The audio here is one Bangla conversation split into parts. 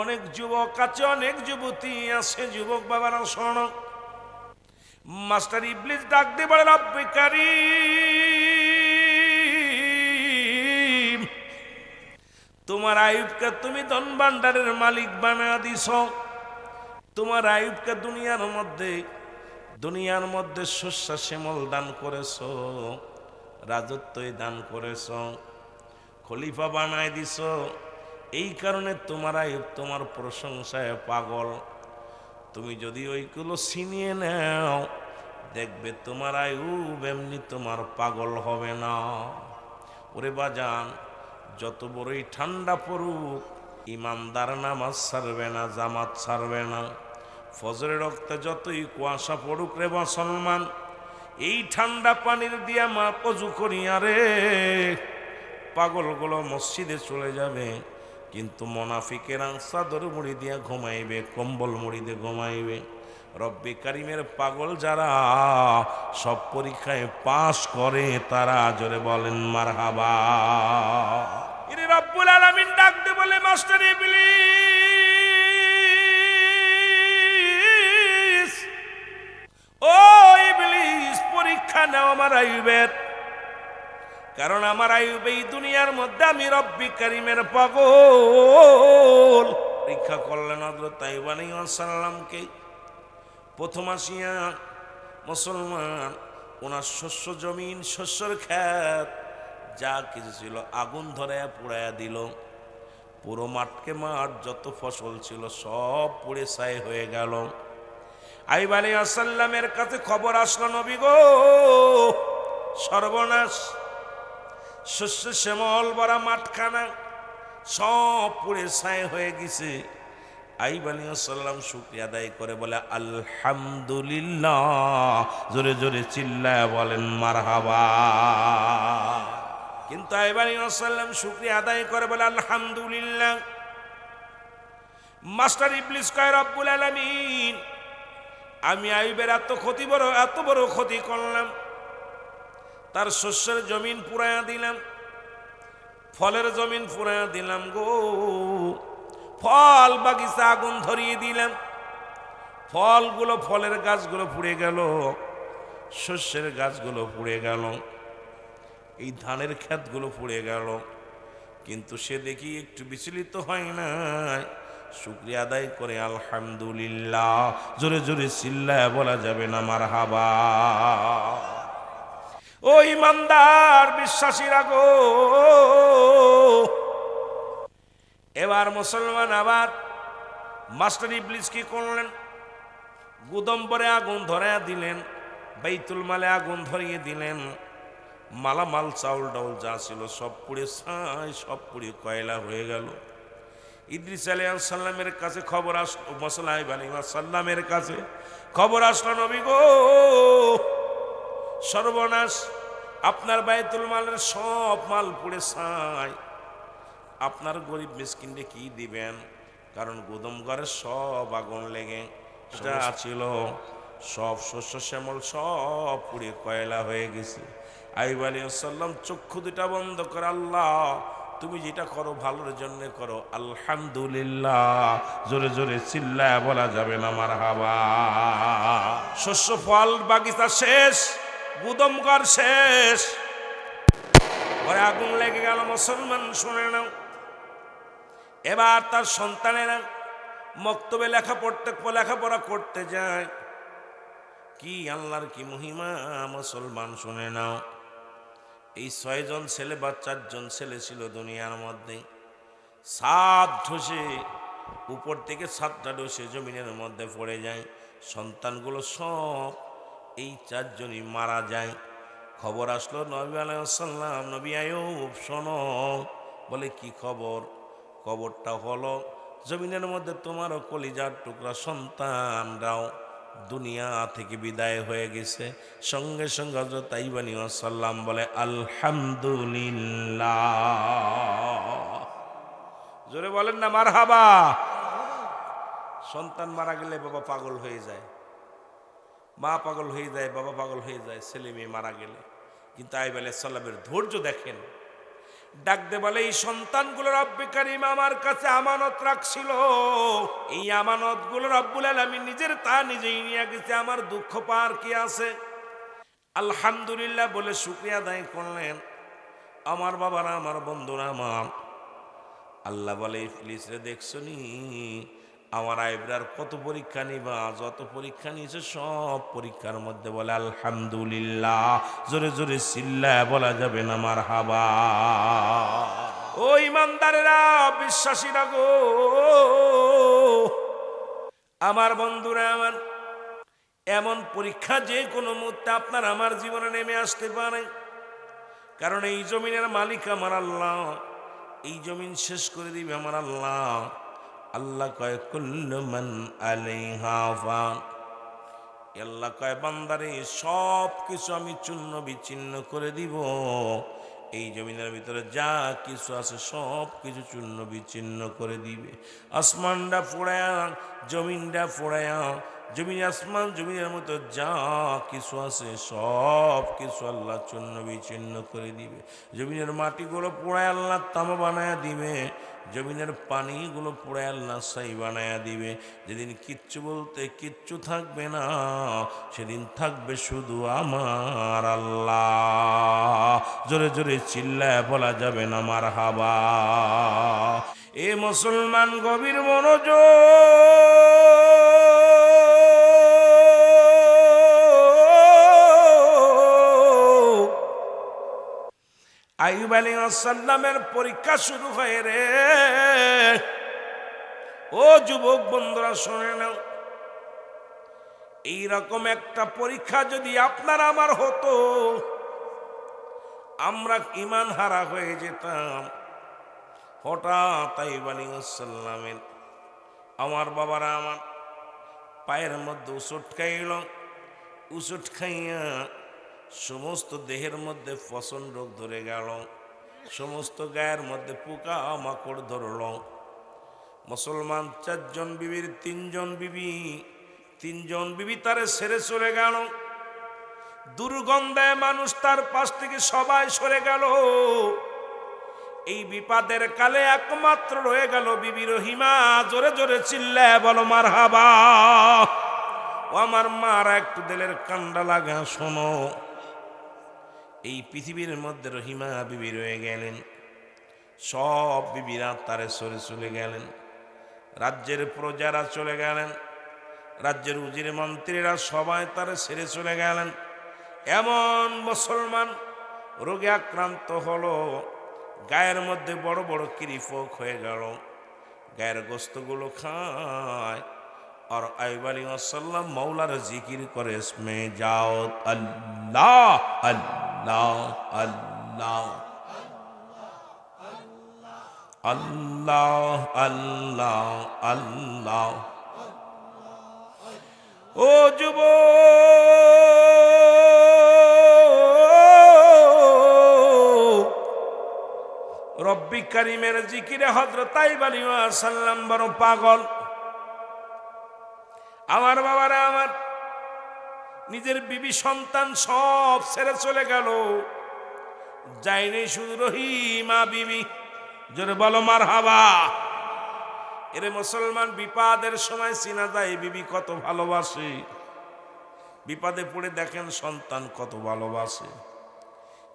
অনেক যুবক আছে, অনেক যুবতী আছে। যুবক বাবারা শোনো, মাস্টার ইবলিস ডাক দিয়ে বলে, রব্বে কারীম, তোমার আয়ুবকে তুমি ধন ভান্ডারের মালিক বানা দিছ। তোমার আয়ুবকে দুনিয়ার মধ্যে শস্য শ্যামল দান করেছ, রাজত্বই দান করেছ, খলিফা বানায় দিছ। এই কারণে তোমার আয়ুব তোমার প্রশংসায় পাগল। তুমি যদি ওইগুলো ছিনিয়ে নাও, দেখবে তোমার আয়ুব এমনি তোমার পাগল হবে না। ওরে বাজান, যত বড়ই ঠান্ডা পড়ুক, ইমানদার নামাজ ছাড়বে না, জামাত ছাড়বে না। ফজরের রক্তে যতই কুয়াশা পড়ুক রে মুসলমান, এই ঠান্ডা পানির দিয়া মা অজু করিয়া রে পাগলগুলো মসজিদে চলে যাবে। কিন্তু মোনাফিকেরা চাদর মুড়ি দিয়া ঘুমাইবে, কম্বল মুড়ি দিয়ে ঘুমাইবে। রব্বে কারিমের পাগল যারা সব পরীক্ষায় পাশ করে, তারা জোরে বলেন মারহাবা। ইনি রব্বুল আলামিন ডাক দিয়ে বলে, মাস্টার ইবলিস, ও ইবলিস, পরীক্ষা নাও আমার আয়ুবের। কারণ আমার আয়ুব এই দুনিয়ার মধ্যে আমি রব্বি কারিমের পাগল। পরীক্ষা করলেন হযরত আইয়ুব আলাইহিস সালামকে। প্রথম আসিয়া মুসলমান ওনার শস্য জমিন, শস্যর ক্ষেত যা কিছু ছিল আগুন ধরে পুড়াইয়া দিল। পুরো মাঠকে মাঠ যত ফসল ছিল সব পুড়ে ছাই হয়ে গেল। আইয়ুব আলাইহিস সালামের কাছে খবর আসলো, নবী গো, সর্বনাশ, শস্য শ্যামল ভরা মাঠখানা সব পুড়ে ছাই হয়ে গেছে। আইয়ুব আলাইহিস সালাম শুকরিয়া আদায় করে বলে আলহামদুলিল্লাহ। জোরে জোরে চিল্লায় বলেন মারহাবা। কিন্তু আইয়ুব আলাইহিস সালাম শুকরিয়া আদায় করে বলে আলহামদুলিল্লাহ। মাস্টার ইবলিস কয়, রব্বুল আলামিন, আমি আইয়ুবের এত বড় ক্ষতি করলাম, তার শস্যের জমিন পুরাইয়া দিলাম, ফলের জমিন পুরাইয়া দিলাম গো, ফল বাগিচা আগুন ধরিয়ে দিলাম, ফলের গাছগুলো পুড়ে গেল, শস্যের গাছগুলো পুড়ে গেল, এই ধানের ক্ষেতগুলো পুড়ে গেল। কিন্তু সে দেখি একটু বিচলিত হয় না, শুকরিয়া আদায় করে আলহামদুলিল্লাহ। জোরে জোরে চিল্লায় বলা যাবে না মারহাবা। ও ইমানদার বিশ্বাসীরা গো, এবার মুসলমান আবার মাস্টার ইবলিস কি করলেন, গুদম্বরে আগুন ধরাইয়া দিলেন, বাইতুল মালে আগুন ধরিয়ে দিলেন, মালামাল চাউল ডাউল যা ছিল সব পুড়ে ছাই, সব পুড়ে কয়লা হয়ে গেল। ইদ্রিস আলাইহিস সালামের কাছে খবর আসলো, আইয়ুব আলাইহিস সালামের কাছে খবর আসলো, নবী গো, সর্বনাশ, আপনার বাইতুল মালের সব মাল পুড়ে ছাই। আপনার গরিব মিসকিনকে কি দিবেন? কারণ গুদম ঘরে সব আগুন লেগে যা ছিল সব শস্য শ্যামল সব পুড়ে কয়লা হয়ে গেছে। আইয়ুব আলাইহিস সালাম চক্ষু দুটা বন্ধ করে, আল্লাহ তুমি যেটা করো ভালোর জন্য করো, আলহামদুলিল্লাহ। জোরে জোরে চিল্লায় বলা যাবে না মারহাবা। শস্য ফল বাগিচা শেষ, গুদম ঘর শেষ, ঘরে আগুন লেগে গেল। মুসলমান শুনে নাও, এবার তার সন্তানেরা মক্তবে লেখাপড়া করতে যায়। কি আল্লাহর কি মহিমা মুসলমান শুনে নাও। এই 6 জন ছেলে বা 4 জন ছেলে ছিল দুনিয়ার মধ্যে। ছাদ ধসে, উপর থেকে ছাদটা ধসে জমিনের মধ্যে পড়ে যায়। সন্তানগুলো সব এই 4 জনই মারা যায়। খবর আসলো নবী আলাইহিস সালাম, নবী আইয়ুব শোনো। বলে কি খবর? খবরটা হলো জমিনের মধ্যে তোমারও কলিজার টুকরা সন্তানরাও দুনিয়া থেকে বিদায় হয়ে গেছে। সঙ্গে সঙ্গে হযরত আইয়ুব আলাইহিস সালাম বলে আলহামদুলিল্লাহ। জোরে বলেন না মারহাবা। সন্তান মারা গেলে বাবা পাগল হয়ে যায়, মা পাগল হয়ে যায়, বাবা পাগল হয়ে যায় ছেলে মেয়ে মারা গেলে। কিন্তু আইয়ুব আলাইহিস সালামের ধৈর্য দেখেন। ডাকতে বলে, এই সন্তানগুলো রব্বে কারীম আমার কাছে আমানত রাখছিল, এই আমানতগুলো রব্বুল আলামিন নিজের তা নিজেই নিয়ে গেছে, আমার দুঃখ পার কি আছে? আলহামদুলিল্লাহ বলে শুকরিয়া আদায় করলেন। আমার বাবারা, আমার বন্ধুরা, আমার আল্লাহ বলে, ইবলিস রে দেখছো নি আমার আইবরার কত পরীক্ষা নিবা, যত পরীক্ষা নিয়েছে সব পরীক্ষার মধ্যে বলে আলহামদুলিল্লাহ। জোরে জোরে চিল্লায় বলা যাবে না মারহাবা। ও ইমানদারেরা, বিশ্বাসীরা গো, আমার বন্ধুরা, আমার এমন পরীক্ষা যে কোনো মুহূর্তে আপনার আমার জীবনে নেমে আসতে পারে। কারণ এই জমিনের মালিক আমার আল্লাহ, এই জমিন শেষ করে দিবে আমার আল্লাহ। আল্লাহ কয় কুল্লু মান আলাইহা ফান, আল্লাহ কয় বান্দারে সব কিছু আমি চূর্ণ বিচ্ছিন্ন করে দিব। এই জমিনের ভিতরে যা কিছু আছে সব কিছু চূর্ণ বিচ্ছিন্ন করে দিবে। আসমানটা ফোড়ায়া, জমিনটা ফোড়ায়া, জমিন আসমান জমিনের মতো যা কিছু আছে সব কিছু আল্লাহ চূর্ণ বিচ্ছিন্ন করে দিবে। জমিনের মাটিগুলো পোড়ায় আল্লাহ তামা বানায়া দিবে, জমিনের পানিগুলো পোড়ায় আল্লাহ ছাই বানায়া দিবে। যেদিন কিচ্ছু বলতে কিচ্ছু থাকবে না, সেদিন থাকবে শুধু আমার আল্লাহ। জোরে জোরে চিল্লায় বলা যাবে না মারহাবা। এ মুসলমান গভীর মনোযোগ। আইয়ুব আলাইহিস সালামের পরীক্ষা শুরু হয় রে। ও যুবক বন্ধুরা শুনে নাও, এইরকম একটা পরীক্ষা যদি আপনার আমার হতো, আমরা ইমান হারা হয়ে যেতাম। হঠাৎ আইয়ুব আলাইহিস সালামের আমার বাবারা আমার পায়ের মধ্যে উচট খাইল। উচট খাইয়া সমস্ত দেহের মধ্যে ফসন রোগ ধরে গেল, সমস্ত গায়ের মধ্যে পোকা মাকড় ধরল। মুসলমান 4 জন বিবির 3 জন বিবি তারে ছেড়ে চলে গেল। দুর্গন্ধে মানুষ তার পাশ থেকে সবাই সরে গেল। এই বিপদের কালে একমাত্র রয়ে গেল বিবি রহিমা। জোরে জোরে চিল্লায় বলো মারহাবা। ও আমার মারা, একটু দিলের কান্ডা লাগা শোনো। এই পৃথিবীর মধ্যে রহিমা বিবি রয়ে গেলেন, সব বিবিরা তারে সরে চলে গেলেন। রাজ্যের প্রজারা চলে গেলেন, রাজ্যের উজির মন্ত্রীরা সবাই তারে ছেড়ে চলে গেলেন। এমন মুসলমান রোগে আক্রান্ত হলো, গায়ের মধ্যে বড় বড় কিরিফোক হয়ে গেল, গায়ের গোস্তগুলো খায়। और आय्यूब अलैहिस्सलाम मौलार जिकिर करे, इसमें जाओ अल्लाह अल्लाह अल्लाह अल्लाह अल्लाह अल्लाह। ओ जुबो रब्बी करीमेर जिकिरे हजरत आय्यूब अलैहिस्सलाम बड़ो पागल। আমার বাবারা আমার নিজের বিবি সন্তান সব ছেড়ে চলে গেল, যায়নি শুধু রহিমা বিবি। জোরে বলো মারহাবা। এরে মুসলমান, বিপদের সময় চিনা যায় বিবি কত ভালোবাসে। বিপদে পড়ে দেখেন সন্তান কত ভালোবাসে।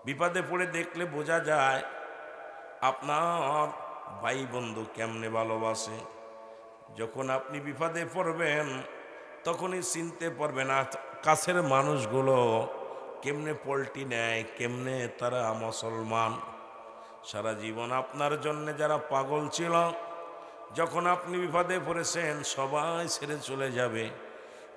বিপদে পড়ে দেখলে বোঝা যায় আপনার ভাই বন্ধু কেমনে ভালোবাসে। যখন আপনি বিপদে পড়বেন তখনই চিনতে পারবেন কাছের মানুষগুলো কেমনে পল্টি নেয়, কেমনে তারা মুসলমান। সারা জীবন আপনার জন্য যারা পাগল ছিল, যখন আপনি বিপদে পড়েছেন সবাই ছেড়ে চলে যাবে।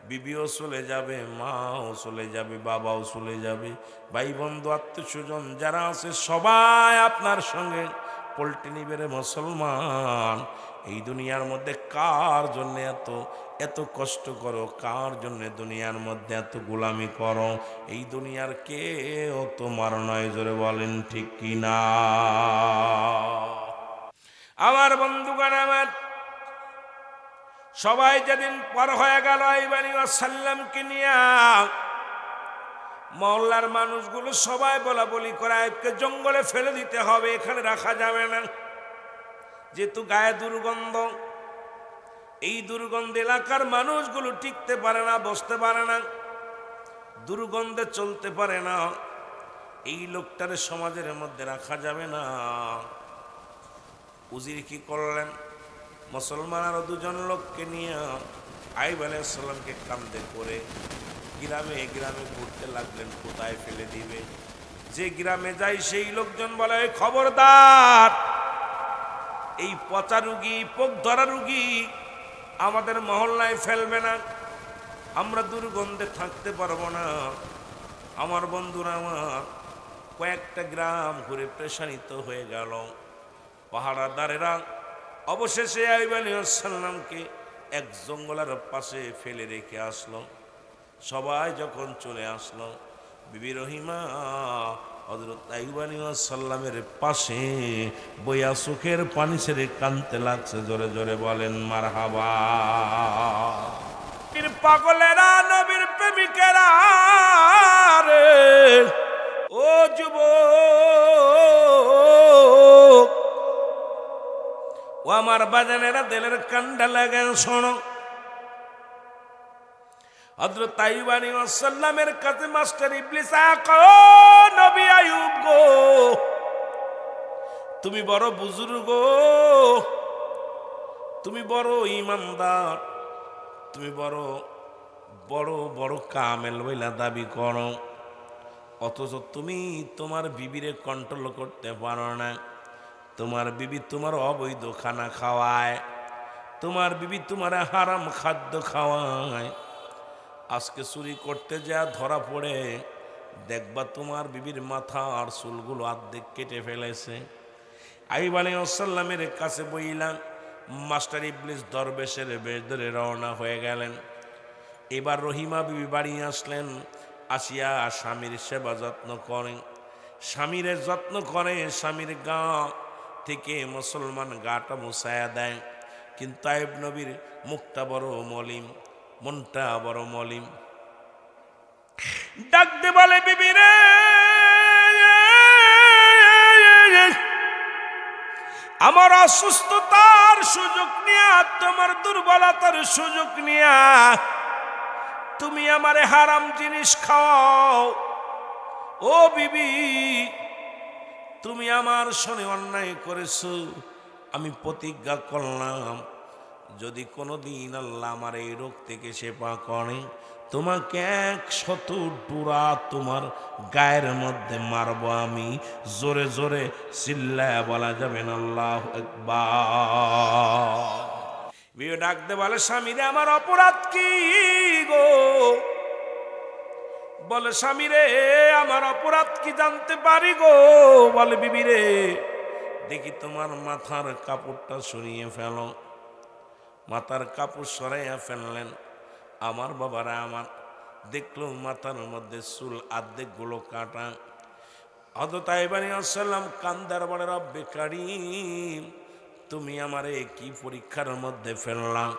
বিবিও চলে যাবে, মাও চলে যাবে, বাবাও চলে যাবে, ভাই বন্ধু আত্মীয় স্বজন যারা আছে সবাই আপনার সঙ্গে পল্টি নিবে। রে মুসলমান, এই দুনিয়ার মধ্যে কার জন্য এত এত কষ্ট করো, কার জন্য দুনিয়ার মধ্যে এত গোলামি করো? এই দুনিয়ার কেউ তোমার নয়। জোরে বলেন ঠিক কিনা? আমার বন্ধুগণ আমার, সবাই যেদিন পর হয়ে গেল আইয়ুব আলাইহিস সালামকে নিয়ে, মহল্লার মানুষগুলো সবাই বলা বলি করে আইবকে জঙ্গলে ফেলে দিতে হবে, এখানে রাখা যাবে না, যেহেতু গায়ে দুর্গন্ধ। এই দুর্গন্ধ এলাকার মানুষগুলো টিকতে পারে না, বসতে পারে না, দুর্গন্ধে চলতে পারে না, এই লোকটার সমাজের মধ্যে রাখা যাবে না। উজির কি করলেন, মুসলমান আরো দুজন লোককে নিয়ে আইব আলাইহিস সালামকে কাঁধে করে গ্রামে গ্রামে ঘুরতে লাগলেন, কোথায় ফেলে দিবে। যে গ্রামে যায় সেই লোকজন বলে, খবরদার, এই পচা রুগী, পোক ধরা রুগী আমাদের মহল্লায় ফেলবে না, আমরা দুর্গন্ধে থাকতে পারবো না। আমার বন্ধুরা আমার কয়েকটা গ্রাম ঘুরে পেশানিত হয়ে গেল। পাহাড়াদারেরা অবশেষে আইয়ুব আলাইহিস সালামকে এক জঙ্গলের পাশে ফেলে রেখে আসলো। সবাই যখন চলে আসলো, বিবি রহিমা হযরত আইয়ুব আলাইহিস সালামের পাশে বইয়া চোখের পানি ছেড়ে কাঁদতে লাগছে। জোরে জোরে বলেন মারহাবা। পাগলেরা, নবীর প্রেমিকেরা রে, ও যুবক, ও আমার বাজানেরা, দিলের কান্ডা লাগে শোনো। হযরত আইয়ুব আলাইহিস সালামের কাছে মাস্টার ইবলিস আয়া, নবী আইয়ুব গো, তুমি বড় বুজুর্গ, তুমি বড় ইমানদার, তুমি বড় বড় বড় কামেল বইলা দাবি করো, অথচ তুমি তোমার বিবিরে কন্ট্রোল করতে পারো না। তোমার বিবি তোমার অবৈধ খানা খাওয়ায়, তোমার বিবি তোমার হারাম খাদ্য খাওয়ায়। আজকে চুরি করতে যা ধরা পড়ে, দেখবা তোমার বিবির মাথা আর চুলগুলো অর্ধেক কেটে ফেলেছে। আইয়ুব আলাইহিস সালামের কাছে বইলাম, মাস্টার ইবলিস দরবেশের বেশ ধরে রওনা হয়ে গেলেন। এবার রহিমা বিবি বাড়ি আসলেন, আসিয়া স্বামীর সেবা যত্ন করেন, স্বামীর যত্ন করে, স্বামীর গা থেকে মুসলমান গাটা মুছায়া দেয়। কিন্তু আইয়ুব নবীর মুখটা বড় মলিন, মনটা বড় মলিন। ডাকতে বলে, বিবি রে, আমার অসুস্থতার সুযোগ নিয়া, তোমার দুর্বলতার সুযোগ নিয়া তুমি আমারে হারাম জিনিস খাওয়াও। ও বিবি, তুমি আমার সনে অন্যায় করেছো। আমি প্রতিজ্ঞা করলাম, যদি কোনোদিন আল্লাহ আমার এই রোগ থেকে সেবা করে, তোমাকে 100 ডুরা তোমার গায়ের মধ্যে মারবো আমি। জোরে জোরে চিল্লায়া বলা যাবে না আল্লাহু আকবার। বিয়ে ডাকতে বলে, স্বামীরে আমার অপরাধ কি গো? বলে, স্বামীরে আমার অপরাধ কি জানতে পারি গো? বলে, বিবি রে, দেখি তোমার মাথার কাপড়টা সরিয়ে ফেলো। মাথার কাপড় সরাইয়া ফেললেন। আমার বাবারা আমার দেখলো মাথার মধ্যে চুল অর্ধেক গুলো কাটা। হযরত আইয়ুব আলাইহিস সালাম কান্দার বলে, রব্বে কারীম, তুমি আমারে কি পরীক্ষার মধ্যে ফেললাম?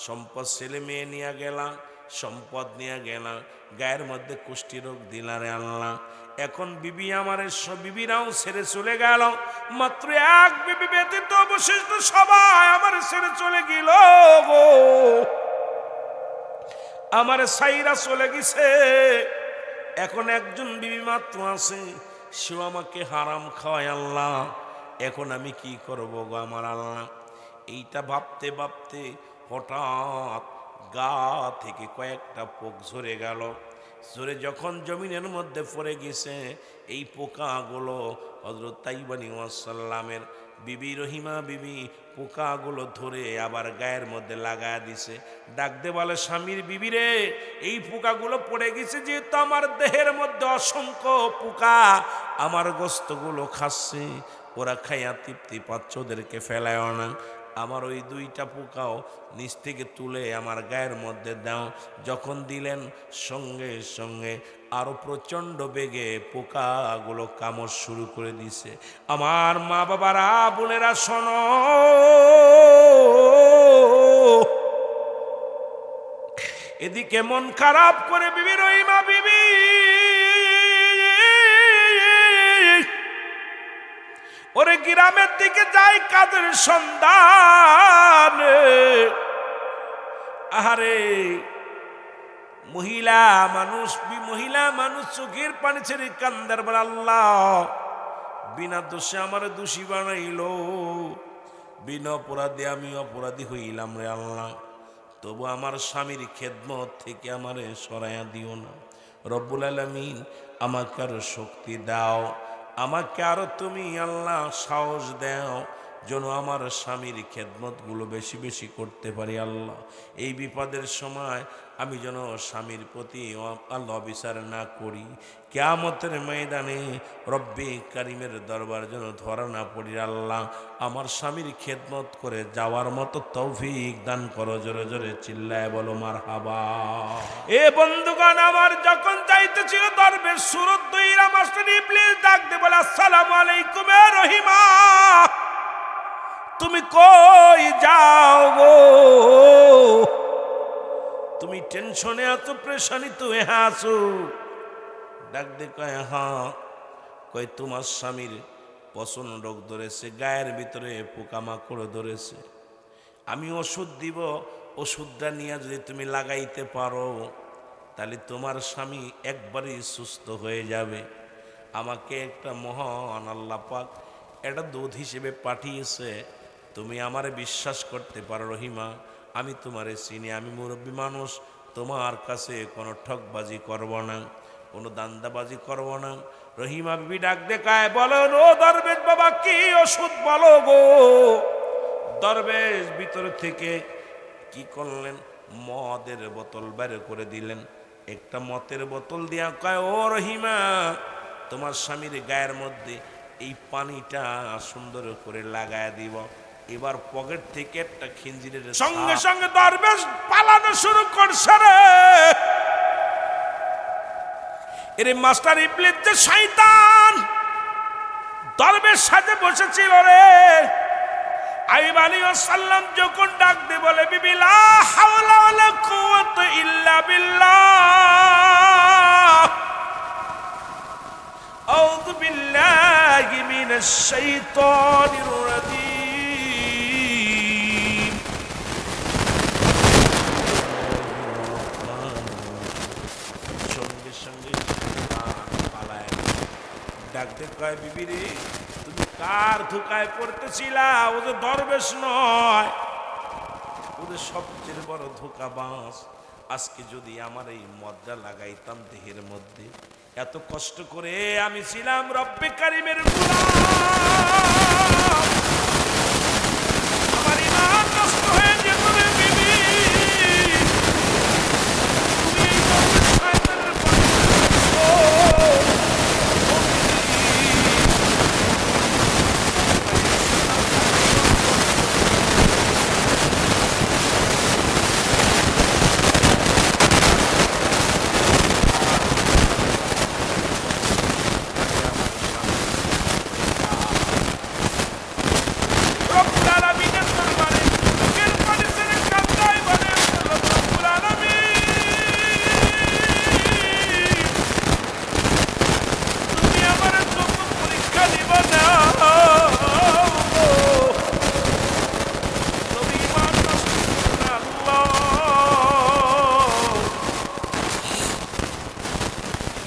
সম্পদ ছেলে মেয়ে নিয়ে গেলাম, সম্পদ নিয়ে গেলাম, গায়ের মধ্যে কুষ্টি রোগ দিলা রে আল্লাহ। এখন বিবি আমারে বিবিরাও ছেড়ে চলে গেল, মাত্র এক বিবি ব্যতীত অবশিষ্ট সবাই আমার ছেড়ে চলে গেল গো। আমার সাইরা চলে গেছে, এখন একজন বিবি মাত্র আছে, সে আমাকে হারাম খাওয়ায় আল্লাহ। এখন আমি কি করব গো আমার আল্লাহ? এইটা ভাবতে ভাবতে হঠাৎ গা থেকে কয়েকটা পোক ঝরে গেল। ঝরে যখন জমিনের মধ্যে পড়ে গেছে, এই পোকাগুলো হযরত আইয়ুব আলাইহিস সালামের বিবি রহিমা বিবি পোকাগুলো ধরে আবার গায়ের মধ্যে লাগায় দিছে। ডাকতে বলে, স্বামীর বিবি রে, এই পোকাগুলো পড়ে গেছে যেহেতু আমার দেহের মধ্যে অসংখ্য পোকা আমার গোস্তগুলো খাচ্ছে, ওরা খাইয়া তৃপ্তি পাচ্ছে, ওদেরকে ফেলায় না। আমার ওই 2টা পোকাও নিচ থেকে তুলে আমার গায়ের মধ্যে দাও। যখন দিলেন, সঙ্গে সঙ্গে আরো প্রচন্ড বেগে পোকাগুলো কামড় শুরু করে দিছে। আমার মা বাবারা, বোনেরা শোনো, এদিকে মন খারাপ করে বিবি রহিমা বিবি ওরে গ্রামের দিকে যাই কাজের সন্ধান, আহারে মহিলা মানুষ চোখের পানি ছেড়ে কান্দার বলে, আল্লাহ বিনা দোষে আমার দোষী বানাইলো, বিনা অপরাধে আমি অপরাধী হইলাম রে আল্লাহ, তবু আমার স্বামীর খেদমত থেকে আমারে সরাইয়া দিও না। রব্বুল আলামিন আমাকে আরো শক্তি দাও, আমাকে আরো তুমি আল্লাহ সাহস দাও, যেন আমার স্বামীর খেদমতগুলো বেশি বেশি করতে পারি। আল্লাহ এই বিপদের সময় আমি যেন স্বামীর প্রতি আল্লাহ বিচার না করি, কিয়ামতের ময়দানে রব্বে কারিমের দরবার যেন ধরা না পড়ি। আল্লাহ আমার স্বামীর খেদমত করে যাওয়ার মতো তৌফিক দান করো। জোরে জোরে চিল্লায় বলো মারহাবা। এ বন্ধুগণ, আমার যখন যাইতেছিল দরবেশ সুরত দইরা মাস্টার ইবলিস ডাক দে বলে, আসসালামু আলাইকুম এ রহিমা, তুমি কই যাও গো? তুমি টেনশনে আছো, প্রেশানিত হয়ে আছো। ডাক দে কয়, হ্যাঁ। কয় তোমার স্বামীর পছন্দ রোগ ধরেছে, গায়ের ভিতরে পোকামাকড় ধরেছে, আমি ওষুধ দিব, ওষুধটা নিয়ে যদি তুমি লাগাইতে পারো তাহলে তোমার স্বামী একবারই সুস্থ হয়ে যাবে। আমাকে একটা মহান আল্লাহ পাক এটা দুধ হিসেবে পাঠিয়েছে, তুমি আমারে বিশ্বাস করতে পারো রহিমা, আমি তোমারে চিনি, আমি মুরব্বী মানুষ, তোমার কাছে কোনো ঠকবাজি করব না, কোনো দান্দাবাজি করব না। রহিমা বিবি ডাক দেখায় বলো, ও দরবেশ বাবা কি ওষুধ বলো গো? দরবেশ ভিতর থেকে কি করলেন, মদের বোতল বের করে দিলেন, একটা মদের বোতল দিয়া কয়, ও রহিমা তোমার স্বামীর গায়ের মধ্যে এই পানিটা সুন্দর করে লাগায় দিব। এবার পকেট থেকে একটা খিঞ্জিরের সঙ্গে সঙ্গে দরবেশ পালানো শুরু করছে রে। এর মাস্টার ইবলিস যে শয়তান দরবেশ সাথে বসেছিল রে, আইয়ুব আলাইহিস সালাম যখন ডাক দিয়ে বলে, বিবি লা হাওলা ওয়ালা কুওয়াতা ইল্লা বিল্লাহ, আউযু বিল্লাহি মিনাশ শাইতানির রাজীম। সঙ্গে সঙ্গে পালায় ডাকতে কয়, বিবি রে তুমি কার ধোকায় পড়তেছিলা? ও যে দরবেশ নয়, ওদের সবচেয়ে বড় ধোকাবাজ। আজকে যদি আমার এই মদটা লাগাইতাম দেহের মধ্যে, এত কষ্ট করে আমি ছিলাম রব্বে কারিমের গোলাম, আমার ঈমান নষ্ট হয়ে যেত রে বিবি। তুমি এই দরবেশ শয়তানের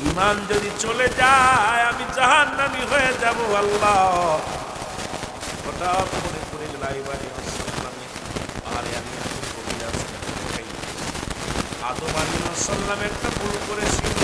ঈমান যদি চলে যায় আমি জাহান্নামী হয়ে যাব। আল্লাহ হঠাৎ মনে করে লাইবারে আদম আলাইহিস সালাম একটা ভুল করেছিল,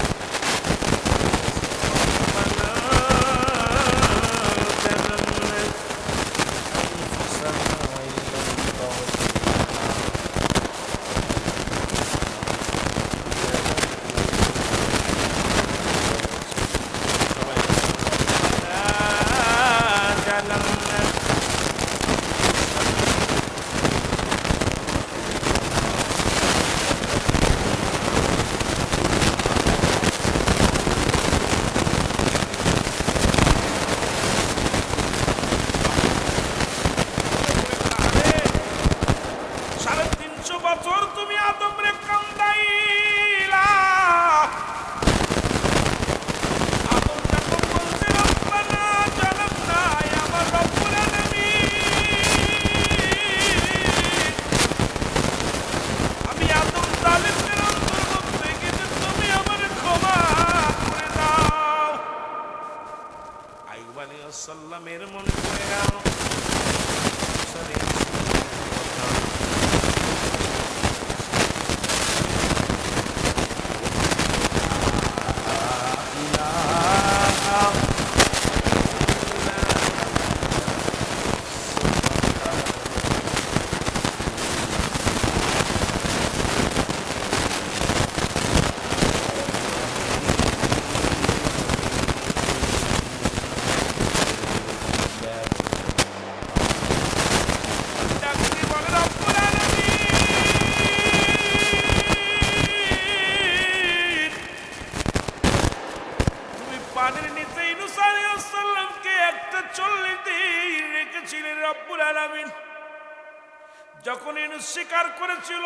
স্বীকার করেছিল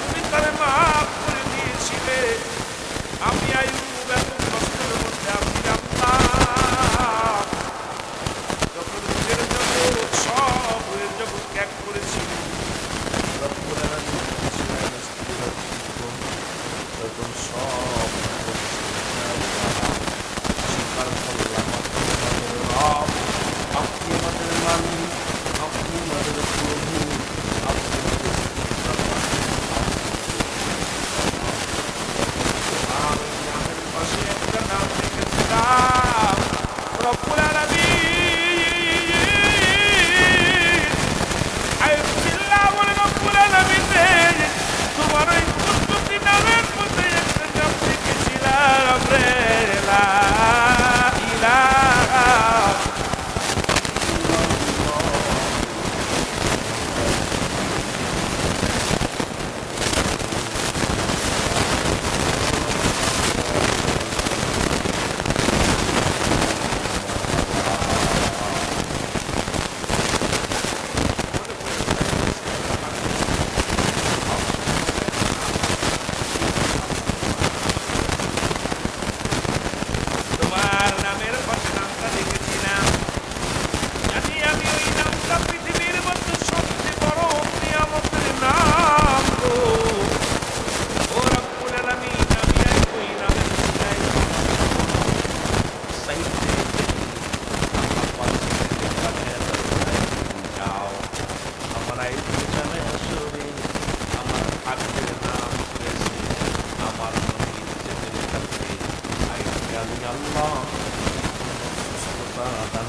তুমি তারে মাফ করে দিয়েছিলে। আমি আইয়ুব এত কষ্টের মধ্যে আমি আল্লাহ যখন নিজের জগৎ সব জগৎ ত্যাগ করেছিল রব্বুল আলামিন তখন সব স্বীকার করলাম আপনি আমাদের মালিক, আপনি আমাদের প্রভু, আপনি নামের পাশে একটা নাম লিখেছিলাম রব্বুল আলামিন। আইয়ুবিল্লাহ বলে রব্বুল আলামিন তোমার ওই কুদরতি নামের মধ্যে একটা নাম লিখেছিলাম রে লা ইলাহা তোমার নামের পাশে নামটা লিখেছিলাম। জানি আমি ওই নামটা পৃথিবীর মধ্যে সবচেয়ে বড় নিয়ামতের নাম গো। ও রব্বুল আলামিন আমি ওই নামের উসিলায় সাইয়্যিদে আমার পাশে কাছে যাও আমার এই জানে আসরে আমার আগের নাম করেছে আমার নবী ইজ্জতের কাছে আমি আল্লাহ সুস্থতা দান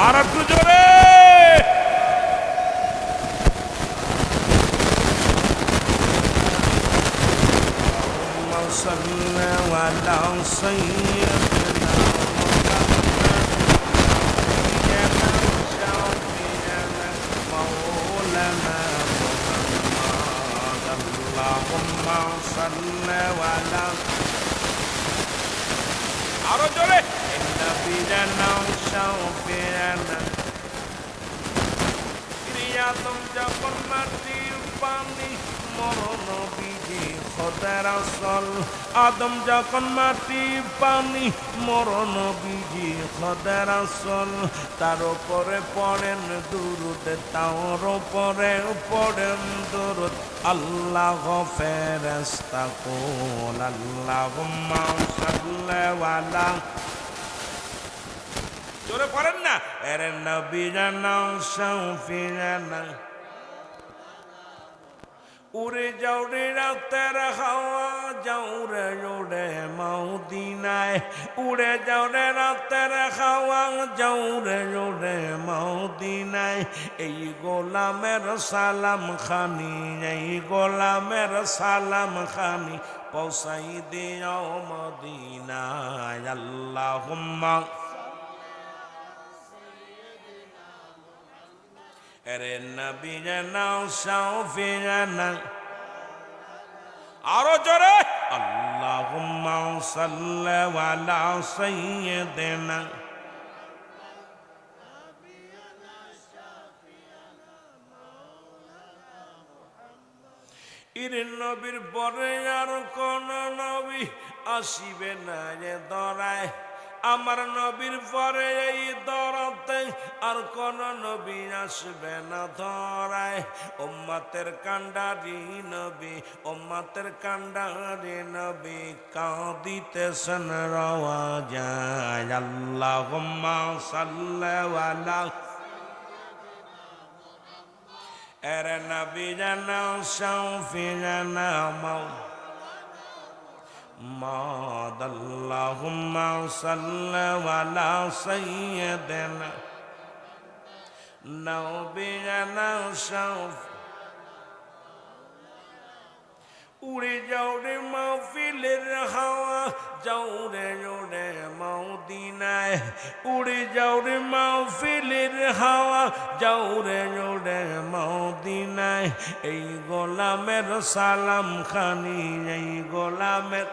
আর একটু জোরে আরো জোরে আদম যখন মাটির পানি মরণ বিধি খোদার আসল আদম যখন মাটি পানি মরণ বিধি খোদার আসল তার উপরে পড়েন দুরুদ তার উপরে পড়েন দুরুদ আল্লাহ ফেরেশতা কুল আল্লাহুম্মা সাল্লি আলা জোরে পড়েন না এরে নবী জানা শাফিয়ানা উড়ে যাও রে রাতের হাওয়া যাও রে উড়ে মদিনায় উড়ে যাও রে রাতের হাওয়া যাও রে উড়ে মদিনায় এই গোলামের সালাম খানি এই গোলামের সালাম খানি পৌঁছাই দিও মদিনায় আল্লাহুম্মা এরে নবী জানা শাফিয়ানা আরো জোরে আল্লাহুম্মা সাল্লি আলা সাইয়্যিদিনা ইর নবীর পরে আর কোন নবী আসিবে না রে দরায় আমার নবীর পরে এই দরতে আর কোন নবী আসবে না ধরায় উম্মতের কান্ডারি নবী উম্মতের কান্ডারি নবী কাঁদিতেছেন রওয়া যায় আল্লাহুম্মা সাল্লি আলা এরে নবী জানা শাফিয়ানা মাদ আল্লাহুম্মা সাল্লি আলা সাইয়্যিদিনা নবিয়ানা শাফ উড়ে যাও রে মাহফিলের হাওয়া যাও রে উড়ে মদিনায় উড়ে যাও রে মাহফিলের হাওয়া যাও রে উড়ে মদিনায় এই গোলামের সালাম খানি এই গোলামের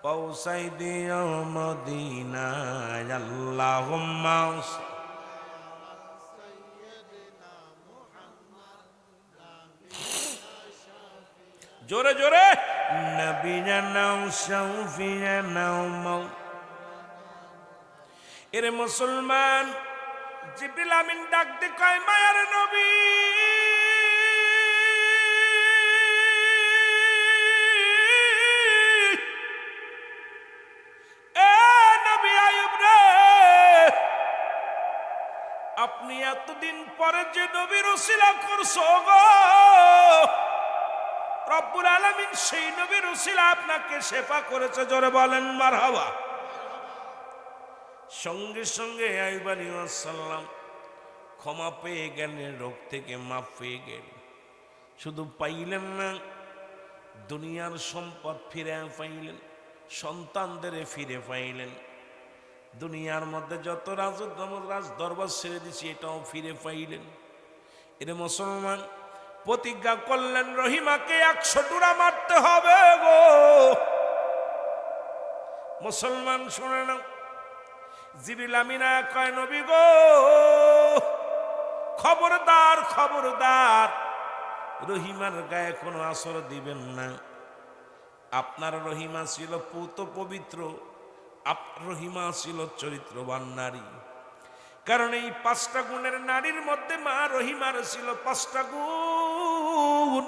পৌঁছাই দিও মদিনায় আল্লাহুম্মা জোরে জোরে নবী জানাও শফি জানাও মৌ। এরে মুসলমান, জিবরিল আমিন ডাক দে কয় মায়ার নবী, এ নবী আইয়ুব রে, আপনি এতদিন পরে যে নবীর উসিলা করছো গো, রব্বুল আলামিন সেই নবীর উসিলা আপনাকে শেফা করেছে, জোরে বলেন মারহাবা। সঙ্গে সঙ্গে আইয়ুব আলাইহিস সালাম ক্ষমা পেয়ে গেলেন, রোগ থেকে মাফ পেয়ে গেলেন। শুধু পাইলেন না, দুনিয়ার সম্পদ ফিরে পাইলেন, সন্তানদের ফিরে পাইলেন, দুনিয়ার মধ্যে যত রাজ দরবার ছেড়ে দিছি এটাও ফিরে পাইলেন। এর মুসলমান প্রতিজ্ঞা করলেন রহিমাকে 100 টুরা মারতে হবে গো। মুসলমান শুনে না, জিবরিল আমিন কয় নবী গো, খবরদার খবরদার, রহিমার গায়ে কোনো আসর দিবেন না। আপনার রহিমা ছিল পুত পবিত্র, আপনার রহিমা ছিল চরিত্রবান নারী। কারণ এই 5টা গুণের নারীর মধ্যে মা রহিমার ছিল 5টা গুণ।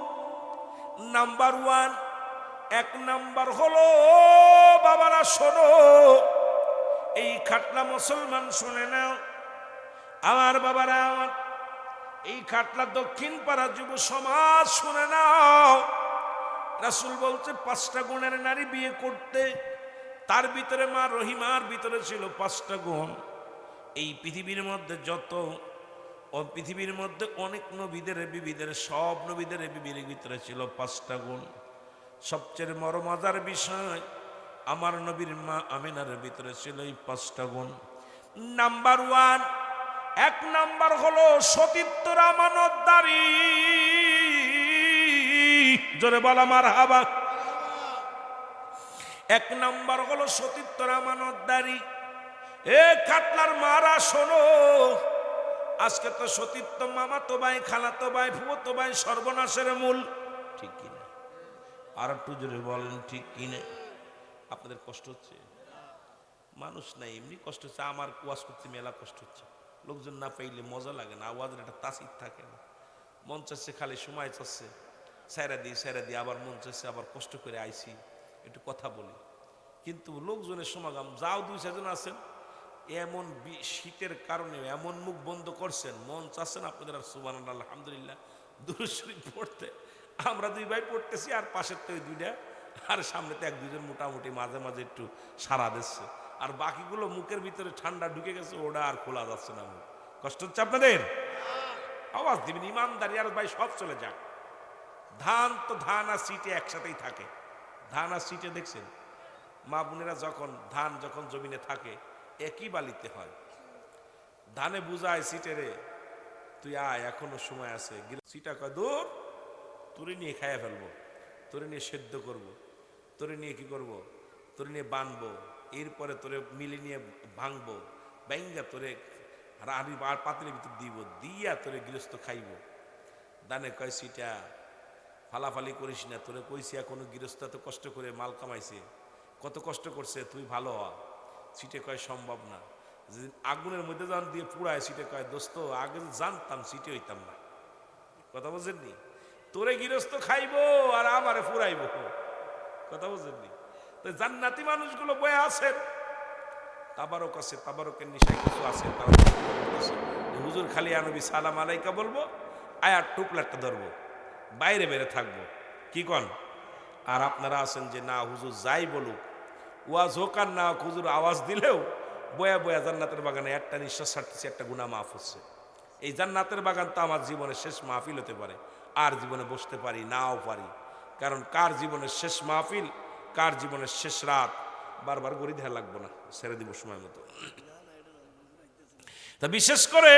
নাম্বার 1, 1 নাম্বার হলো, বাবারা শোনো, এই খাটলা মুসলমান শুনে নাও, আমার বাবারা আমার, এই খাটলা দক্ষিণ পাড়া যুব সমাজ শুনে নাও। রাসূল বলছে 5টা গুণের নারী বিয়ে করতে, তার ভিতরে মা রহিমার ভিতরে ছিল 5টা গুণ। এই পৃথিবীর মধ্যে পৃথিবীর মধ্যে অনেক নবীদের বিবিদের, সব নবীদের বিবির ভিতরে ছিল 5টা গুণ। সবচেয়ে বড় মজার বিষয়, আমার নবীর মা আমিনার ভিতরে ছিল এই 5টা গুণ। নাম্বার 1, 1 নাম্বার হলো সতীত্বর আমানতদারি, জোরে বলা মারহাবা। 1 নাম্বার হলো সতীত্বর আমানতদারি। এ কাটলার মারা শোনো, আজকে তো সতীত্ব মামাতো ভাই, খালাতো ভাই, ফুফাতো ভাই সর্বনাশের মূল, ঠিক কিনা? আর একটু জোরে বলেন ঠিক কিনা? আপনাদের কষ্ট হচ্ছে? মানুষ নাই, এমনি কষ্ট হচ্ছে। আমার ওয়াজ করতে মেলা কষ্ট হচ্ছে, লোকজন না পাইলে মজা লাগে না, আওয়াজের একটা তাসির থাকে না। মন চাচ্ছে খালি সময় চাচ্ছে সাইরা দিই, আবার মন চাচ্ছে আবার কষ্ট করে আইছি একটু কথা বলি। কিন্তু লোকজনের সমাগম, যাও 2-4 জন আছেন, এমন শীতের কারণে এমন মুখ বন্ধ করছেন, মন চাচ্ছেন আপনাদের আর সুবহানাল্লাহ আলহামদুলিল্লাহ দুরূদ শরীফ পড়তে। আমরা 2 ভাই পড়তেছি, আর পাশের তো 2টা, আর সামনে তো 1-2 জন মোটামুটি মাঝে মাঝে একটু সাড়া দিচ্ছে, আর বাকিগুলো মুখের ভিতরে ঠান্ডা ঢুকে গেছে, ওটা আর খোলা যাচ্ছে না। মুখ কষ্ট হচ্ছে আপনাদের? আওয়াজ দিবেন, ইমানদারি আর ভাই সব চলে যাক। ধান তো ধান আর সিটে একসাথেই থাকে। ধান আর সিটে দেখছেন মা বোনেরা, ধান যখন জমিনে থাকে একই বালিতে হয়। ধানে বুঝায় সিটেরে, তুই আয় এখনো সময় আছে। সিটা কয় দূর, তোরে নিয়ে খাইয়া ফেলবো, তোরে নিয়ে সেদ্ধ করব, তোরে নিয়ে কি করব, তোরে নিয়ে বানবো, এরপরে তোরে মিলে নিয়ে ভাঙবো, ব্যাঙ্গা তোরে আর পাতিলের ভিতর দিব, দিয়া তোরে গৃহস্থ খাইব। দানে কয় সিটা ফালাফালি করিস না, তোরে কইছি এখনো গৃহস্থ এত কষ্ট করে মাল কামাইছে, কত কষ্ট করছে, তুই ভালো হ। সিটে কয় সম্ভব না। যেদিন আগুনের মধ্যে যান দিয়ে পুড়ায়, সিটে কয় দোস্ত আগে জানতাম সিটে হইতাম না। কথা বুঝেননি? তোরে গৃহস্থ খাইবো আর আমারে পুরাইব, কথা বুঝেননি? তো জান্নাতি মানুষগুলো বয়ে আছেন, তাবারক আছে, তাবারকের নিশায় কিছু আছে, হুজুর খালি নবী সালাম আলাইকা বলবো, আয়ার টুকলারটা ধরবো, বাইরে বেড়ে থাকবো, কি কন? আর আপনারা আছেন যে না হুজুর যাই বলুক, ওয়াজ হোক আর না হুজুর আওয়াজ দিলেও বয়া বয়া জান্নাতের বাগানে একটা নিঃশ্বাস ছাড়তেছে, একটা গুনাহ মাফ হচ্ছে। এই জান্নাতের বাগান তো আমার জীবনের শেষ মাহফিল হতে পারে, আর জীবনে বসতে পারি নাও পারি, কারণ কার জীবনের শেষ মাহফিল, কার জীবনের শেষ রাত বারবার গড়ি দেওয়া লাগবো না, ছেড়ে দিব সময় মতো। তা বিশেষ করে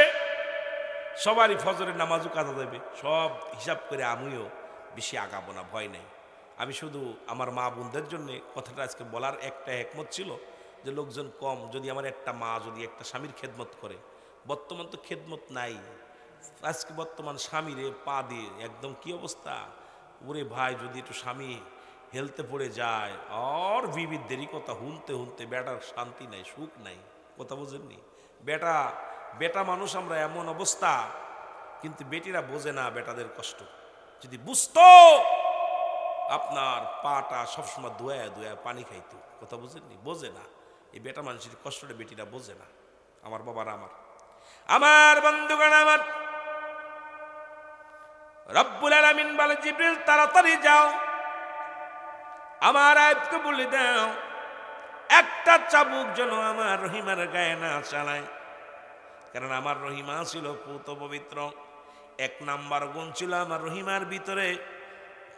সবারই ফজরের নামাজও কাজা দেবে, সব হিসাব করে আমিও বেশি আগাবো না, ভয় নেই। আমি শুধু আমার মা বোনদের জন্য কথাটা আজকে বলার একটা একমত ছিল যে লোকজন কম, যদি আমার একটা মা যদি একটা স্বামীর খেদমত করে। বর্তমান তো খেদমত নাই, আজকে বর্তমান স্বামীরে পা দিয়ে একদম কি অবস্থা। ওরে ভাই, যদি একটু স্বামী হেলতে পড়ে যায় আর বিবিধদেরই কথা হুনতে হুনতে বেটার শান্তি নাই, সুখ নাই। কথা বোঝেননি? বেটা বেটা মানুষ আমরা, এমন অবস্থা। কিন্তু বেটিরা বোঝে না বেটাদের কষ্ট। যদি বুঝতো আপনার পাটা সবসময় ধোয়া ধোয়া পানি খাইতো। কথা বুঝেননি? বোঝে না। এই বেটা মানুষের কষ্টটা বেটিরা বোঝে না। আমার বাবারা, আমার বন্ধুগণ, আমার রব্বুল আলামিন বলে, জিবরিল তাড়াতাড়ি যাও, আমার আয়াতকে বলে দাও একটা চাবুক যেন আমার রহিমার গায়ে না চালায়। কারণ আমার রহিমা ছিল পূত পবিত্র। এক নাম্বার গুণ ছিল আমার রহিমার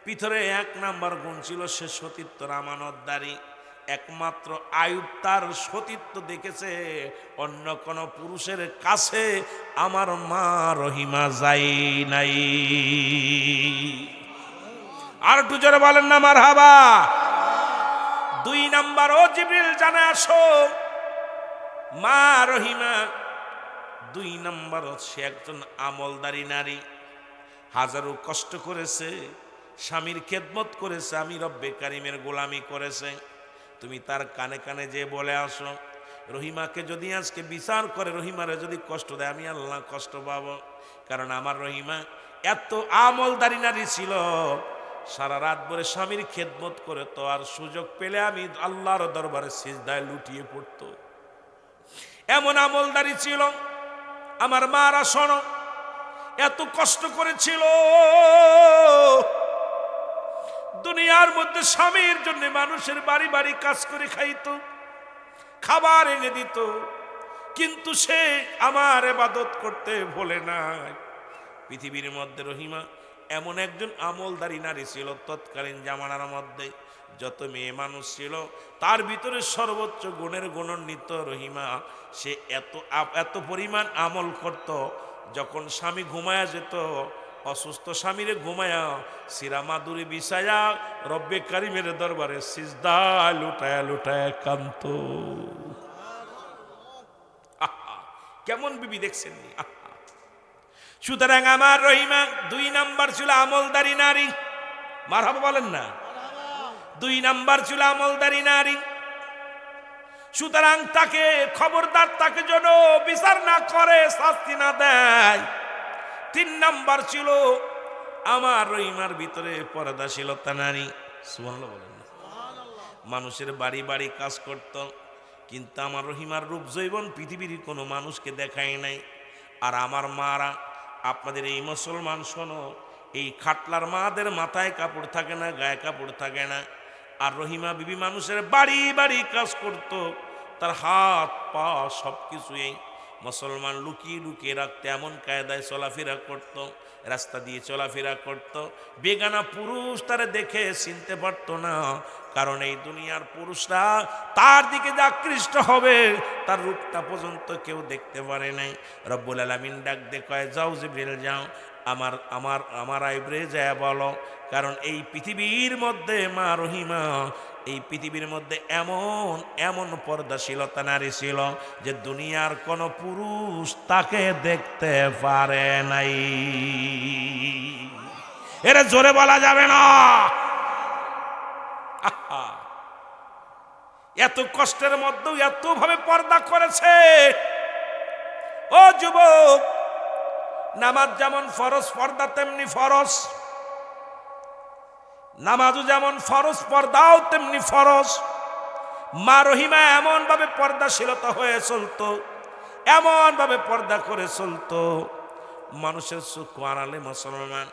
ভিতরে এক নাম্বার গুণ ছিল সে সতীত্বর আমানতদারি। একমাত্র আয়ুব তার সতীত্ব দেখেছে, অন্য কোন পুরুষের কাছে আমার মা রহিমা যাই নাই। আর একটু জোরে বলেন না মারহাবা। দুই নাম্বার, ও জিবরিল জানে আসো, মা রহিমা দুই নাম্বার সে একজন আমলদারি নারী। হাজারো কষ্ট করেছে, স্বামীর খেদমত করেছে, আমি রব্বে কারিমের গোলামি করেছে। তুমি তার কানে কানে যে বলে আসো, রহিমাকে যদি আজকে বিচার করে, রহিমারে যদি কষ্ট দেয়, আমি আল্লাহ কষ্ট পাবো। কারণ আমার রহিমা এত আমলদারি নারী ছিল, সারা রাত ভরে স্বামীর খেদমত করে তো, আর সুযোগ পেলে আমি আল্লাহর দরবারে সিজদায় লুটিয়ে পড়তো। এমন আমলদারি ছিল আমার মারা। শোনো, এত কষ্ট করেছিল, দুনিয়ার মধ্যে স্বামীর জন্য মানুষের বাড়ি বাড়ি কাজ করে খাইতো, খাবার এনে দিত, কিন্তু সে আমার ইবাদত করতে ভোলে নাই। পৃথিবীর মধ্যে রহিমা এমন একজন আমলদারি নারী ছিল। তৎকালীন জামানার মধ্যে যত মেয়ে মানুষ ছিল, তার ভিতরে সর্বোচ্চ গুণের গুণান্বিত রহিমা। সে এত পরিমাণ আমল করত, যখন স্বামী ঘুমায়া যেত, অসুস্থ স্বামীরে ঘুমায়া সিরামাদুরি বিছায়া রব্বে কারিমের দরবারে সিজদা লুটায়া লুটায়া কান্ত। কেমন বিবি দেখছেন? সুতরাং আমার রহিমা দুই নাম্বার ছিল আমলদারি নারী। মারহাবা বলেন না? দুই নাম্বার ছিল আমলদারি নারী। সুতরাং তাকে খবরদার, তাকে যেন বিচার না করে, শাস্তি না দেয়। তিন নাম্বার ছিল আমার রহিমার ভিতরে পর্দাশীলতা নারী। সুবহানাল্লাহ বলেন না? মানুষের বাড়ি বাড়ি কাজ করত, কিন্তু আমার রহিমার রূপ জৈবন পৃথিবীর কোনো মানুষকে দেখায় নাই। আর আমার মারা, আপনাদের এই মুসলমান শোনো, এই খাটলার মাদের মাথায় কাপড় থাকে না, গায়ে কাপড় থাকে না। আর রহিমা বিবি মানুষের বাড়ি বাড়ি কাজ করত, তার হাত পা সব কিছুই মুসলমান লুকিয়ে লুকিয়ে রাখতে এমন কায়দায় চলাফেরা করত, রাস্তা দিয়ে চলাফেরা করত। বেগানা পুরুষ তারা দেখে চিনতে পারত না, কারণ এই দুনিয়ার পুরুষরা তার দিকে যে আকৃষ্ট হবে, তার রূপটা পর্যন্ত কেউ দেখতে পারে নাই। রব্বুল আলামিন ডাক দে কয়, যাও জিবরিল যাও, আমার আইবরে যায় বলো, কারণ এই পৃথিবীর মধ্যে মা রহিমা, এই পৃথিবীর মধ্যে এমন পর্দাশীলতা নারী ছিল যে দুনিয়ার কোন পুরুষ তাকে দেখতে পারে নাই। এরা জোরে বলা যাবে না। এত কষ্টের মধ্যেও এত ভাবে পর্দা করেছে। ও যুবক, নামাজ যেমন ফরজ, পর্দা তেমনি ফরজ। নামাজও যেমন ফরজ, পর্দাও তেমনি ফরজ। মা রহিমা এমন ভাবে পর্দাশীলতা হয়ে চলতো, এমন ভাবে পর্দা করে চলতো, মানুষের চক্ষু আড়ালে মুসলমান।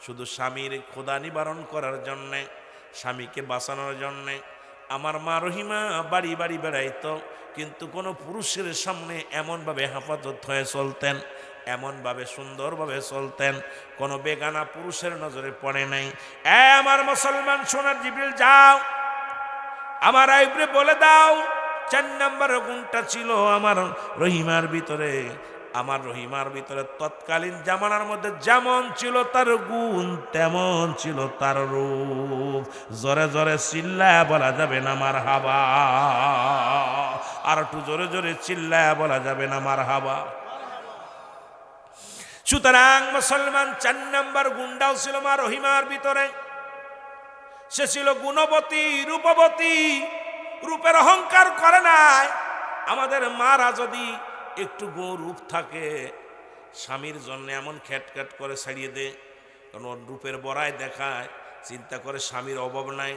শুধু স্বামীর ক্ষুধা নিবারণ করার জন্যে, স্বামীকে বাঁচানোর জন্যে আমার মা রহিমা বাড়ি বাড়ি বেড়াইতো, কিন্তু কোনো পুরুষের সামনে এমনভাবে হেফাজত হয়ে চলতেন, এমনভাবে সুন্দরভাবে চলতেন, কোনো বেগানা পুরুষের নজরে পড়ে নাই। আমার মুসলমান সোনার জিবরিল যাও, আমার আইবরে বলে দাও, 4 নম্বর গুণটা ছিল আমার রহিমার ভিতরে, আমার রহিমার ভিতরে তৎকালীন জামানার মধ্যে যেমন ছিল তার গুণ, তেমন ছিল তার রূপ। জোরে জোরে চিল্লায়া বলা যাবে না মারহাবা, আর একটু জোরে জোরে চিল্লায়া বলা যাবে না মারহাবা। সুতরাং মুসলমান 4 নম্বর গুণটাও ছিল মা রহিমার ভিতরে। সে ছিল গুণবতী, রূপবতী, রূপের অহংকার করে নাই। আমাদের মারা যদি একটু রূপ থাকে, স্বামীর জন্য এমন খ্যাটখ্যাট করে ছাড়িয়ে দে, কারণ ওর রূপের বড়ায় দেখায়, চিন্তা করে স্বামীর অভাব নাই।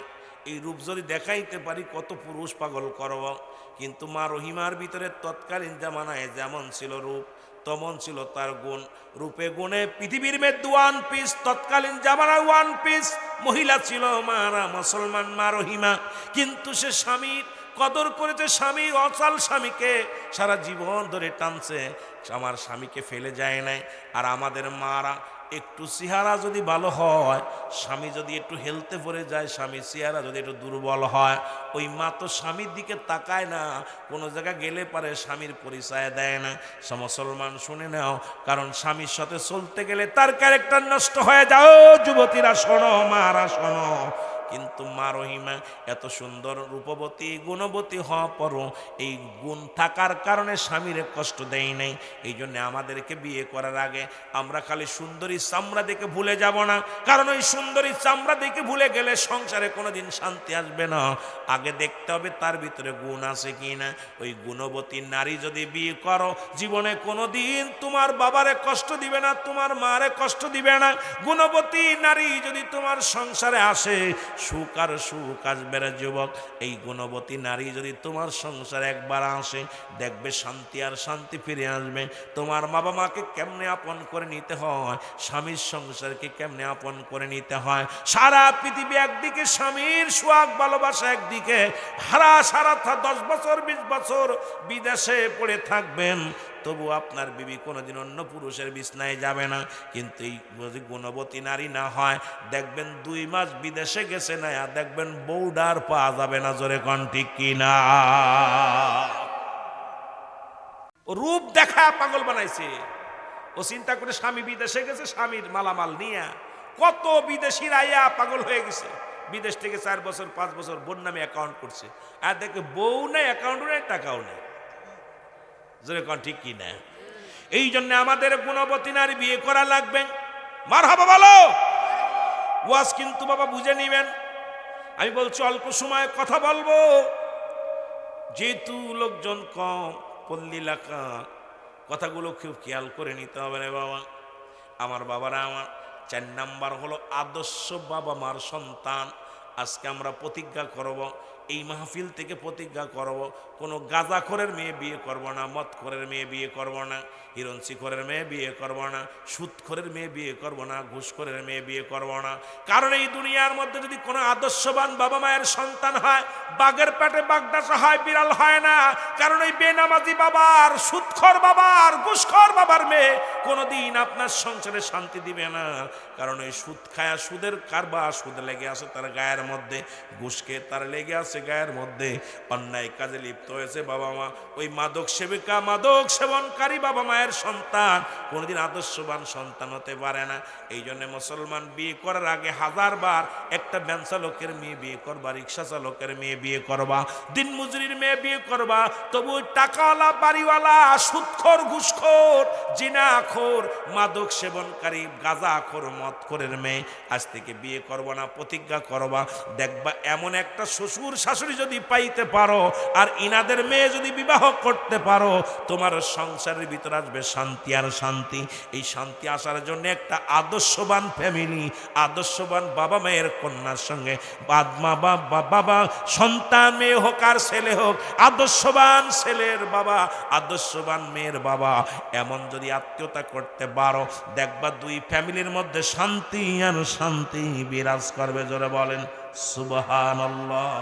এই রূপ যদি দেখাইতে পারি কত পুরুষ পাগল করব। কিন্তু মা রহিমার ভিতরে তৎকালীন জামানায় যেমন ছিল রূপ, তেমন ছিল তার গুণ। রূপে গুণে পৃথিবীর মধ্যে 1 পিস, তৎকালীন জামানায় 1 পিস মহিলা ছিল মারা মুসলমান মা রহিমা। কিন্তু সে স্বামীর কদর করেছে, স্বামীর অচল স্বামীকে সারা জীবন ধরে টানছে, আমার স্বামীকে ফেলে যায় নাই। আর আমাদের মারা একটু চেহারা যদি ভালো হয়, স্বামী যদি একটু হেলতে পড়ে যায়, স্বামীর চেহারা যদি একটু দুর্বল হয়, ওই মা তো স্বামীর দিকে তাকায় না, কোনো জায়গায় গেলে পারে স্বামীর পরিচয় দেয় না। মুসলমান শুনে নাও, কারণ স্বামীর সাথে চলতে গেলে তার ক্যারেক্টার নষ্ট হয়ে যাও। যুবতীরা শোনো, মারা শোনো। কিন্তু মা রহিমা এত সুন্দর রূপবতী, গুণবতী হওয়া পরও এই গুণ থাকার কারণে স্বামীরে কষ্ট দেয় নাই। এই জন্য আমাদেরকে বিয়ে করার আগে আমরা খালি সুন্দরী চামড়া দেখে ভুলে যাব না, কারণ ওই সুন্দরী চামড়া দেখে ভুলে গেলে সংসারে কোনোদিন শান্তি আসবে না। আগে দেখতে হবে তার ভিতরে গুণ আছে কি না। ওই গুণবতী নারী যদি বিয়ে করো, জীবনে কোনোদিন তোমার বাবারে কষ্ট দিবে না, তোমার মারে কষ্ট দিবে না। গুণবতী নারী যদি তোমার সংসারে আসে, সুখ আর সুখ আসবে রে যুবক। এই গুণবতী নারী যদি তোমার সংসারে একবার আসে, দেখবে শান্তি আর শান্তি ফিরে আসবে। তোমার বাবা মাকে কেমনে আপন করে নিতে হয়, স্বামীর সংসারকে কেমনে আপন করে নিতে হয়। সারা পৃথিবী একদিকে স্বামীর সোহাগ ভালোবাসা একদিকে, সারা 10 বছর 20 বছর বিদেশে পড়ে থাকবেন, তবু আপনার বিবি কোনোদিন অন্য পুরুষের বিছনায় যাবে না। কিন্তু এই যদি গুণবতী নারী না হয়, দেখবেন 2 মাস বিদেশে গেছে না, দেখবেন বউডার পাওয়া যাবে না। জোরে কোন ঠিক কিনা? রূপ দেখা পাগল বানাইছে। ও চিন্তা করে স্বামী বিদেশে গেছে, স্বামীর মালামাল নিয়ে কত বিদেশির আইয়া পাগল হয়ে গেছে। বিদেশ থেকে 4 বছর 5 বছর বোন নামে অ্যাকাউন্ট করছে, আর দেখে বউ নেই, অ্যাকাউন্টও নেই, টাকাও নেই। যেরকম ঠিক কি না? এই জন্য আমাদের গুণবতী নারী বিয়ে করা লাগবে। মারহাবা বলো। ওয়াজ কিন্তু বাবা বুঝে নিবেন। আমি বলছি অল্প সময় কথা বলবো, যেহেতু লোকজন কম, পল্লী এলাকা, কথাগুলো খুব খেয়াল করে নিতে হবে রে বাবা। আমার বাবারা, আমার 4 নাম্বার হলো আদর্শ বাবা মার সন্তান। আজকে আমরা প্রতিজ্ঞা করব, এই মাহফিল থেকে প্রতিজ্ঞা করব, কোনো গাঁজাখোরের মেয়ে বিয়ে করব না, মদখোরের মেয়ে বিয়ে করব না, হিরণচিখোরের মেয়ে বিয়ে করব না, সুদখোরের মেয়ে বিয়ে করব না, ঘুষখোরের মেয়ে বিয়ে করব না। কারণ এই দুনিয়ার মধ্যে যদি কোনো আদর্শবান বাবা মায়ের সন্তান হয়, বাঘের পেটে বাগদাসা হয়, বিড়াল হয় না। কারণ ওই বেনামাজি বাবার, সুদখোর বাবার, ঘুষখোর বাবার মেয়ে কোনোদিন আপনার সংসারে শান্তি দিবে না। কারণ ওই সুদ খায়া, সুদের কারবার, সুদ লেগে আছে তার গায়ের মধ্যে, ঘুষকে তার লেগে আছে গায়ের মধ্যে, অন্যায় কাজে লিপ্ত হয়েছে বাবা মা। ওই মাদক সেবিকা, মাদক সেবনকারী বাবা মায়ের সন্তান কোনোদিন আদর্শবান সন্তান হতে পারে না। এই জন্য মুসলমান বিয়ে করার আগে 1000 বার একটা ভ্যান চালকের মেয়ে বিয়ে করবা, রিক্সা চালকের মেয়ে বিয়ে করবা, দিন মজুরির মেয়ে বিয়ে করবা, তবু টাকাওয়ালা, বাড়িওয়ালা, সুদখোর, ঘুষখোর, জিনাখোর, মাদক সেবনকারী, গাঁজাখোর, মদখোরের মেয়ে আজ থেকে বিয়ে করবা না। প্রতিজ্ঞা করবা, দেখবা এমন একটা শ্বশুর শাশুড়ি যদি পাইতে পারো, আর ইনাদের মেয়ে যদি বিবাহ করতে পারো, তোমার সংসারের ভিতর আসবে শান্তি আর শান্তি। এই শান্তি আসার জন্য একটা আদর্শবান ফ্যামিলি, আদর্শবান বাবা মায়ের কন্যার সঙ্গে বাবা সন্তান, মেয়ে হোক আর ছেলে হোক, আদর্শবান ছেলের বাবা, আদর্শবান মেয়ের বাবা, এমন যদি আত্মীয়তা করতে পারো, দেখবা 2 ফ্যামিলির মধ্যে শান্তি আর শান্তি বিরাজ করবে। জোরে বলেন সুবহানাল্লাহ।